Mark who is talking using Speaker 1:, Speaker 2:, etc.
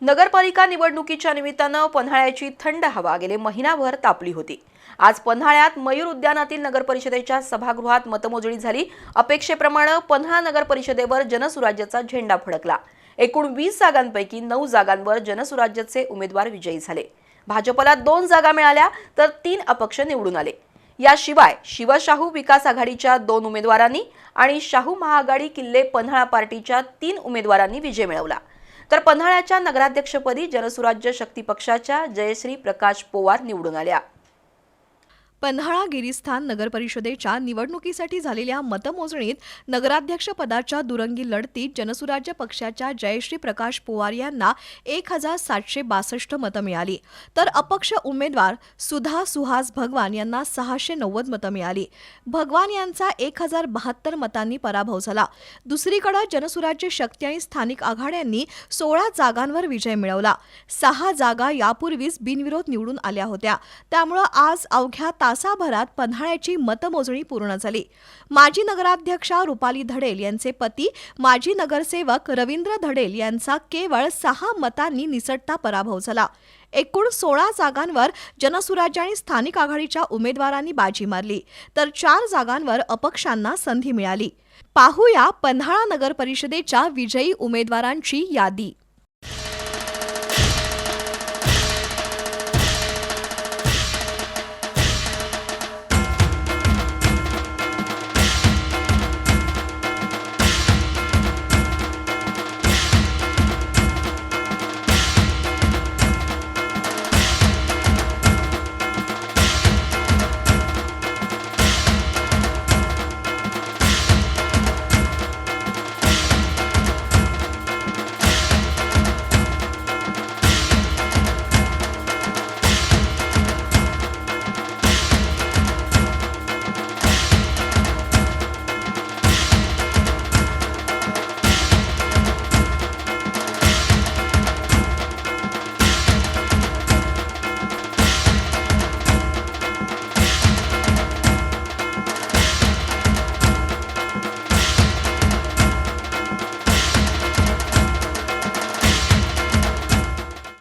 Speaker 1: नगरपालिका निवडणुकीच्या निमित्तानं पन्हाळ्याची थंड हवा गेले महिनाभर तापली होती। आज पन्हाळ्यात मयूर उद्यानातील नगरपरिषदेच्या सभागृहात मतमोजणी झाली। अपेक्षेप्रमाणे पन्हाळा नगरपरिषदेवर जनसुराज्याचा झेंडा फडकला। एकूण 20 जागांपैकी 9 जागांवर जनसुराज्याचे उमेदवार विजयी झाले। भाजपला 2 जागा मिळाल्या तर 3 अपक्ष निवडून आले। याशिवाय शिवशाहू विकास आघाडीच्या 2 उमेदवारांनी आणि शाहू महाआघाडी किल्ले पन्हाळा पार्टीच्या 3 उमेदवारांनी विजय मिळवला। तर पन्हाळ्याच्या नगराध्यक्षपदी जनसुराज्य शक्ती पक्षाच्या जयश्री प्रकाश पोवार निवडून आल्या।
Speaker 2: पन्हाळा गिरीस्थान नगरपरिषदेच्या निवडणुकीसाठी झालेल्या मतमोजणीत नगराध्यक्षपदाच्या दुरंगी लढतीत जनसुराज्य पक्षाच्या जयश्री प्रकाश पोवार यांना 1762 मतं मिळाली, तर अपक्ष उमेदवार सुधा सुहास भगवान यांना 690 मतं मिळाली। भगवान यांचा 1072 मतांनी पराभव झाला। दुसरीकडे जनसुराज्य शक्ती आणि स्थानिक आघाड्यांनी 16 जागांवर विजय मिळवला। 6 जागा यापूर्वीच बिनविरोध निवडून आल्या होत्या, त्यामुळे आज अवघ्या तासाभरात पन्हाळ्याची मतमोजणी पूर्ण झाली। माजी नगराध्यक्षा रुपाली धडेल यांचे पती माजी नगरसेवक रवींद्र धडेल यांचा केवळ 6 मतांनी निसटता पराभव झाला। एकूण 16 जागांवर जनसुराज्य आणि स्थानिक आघाडीच्या उमेदवारांनी बाजी मारली, तर 4 जागांवर अपक्षांना संधी मिळाली। पाहूया पन्हाळा नगरपरिषदेच्या विजयी उमेदवारांची यादी।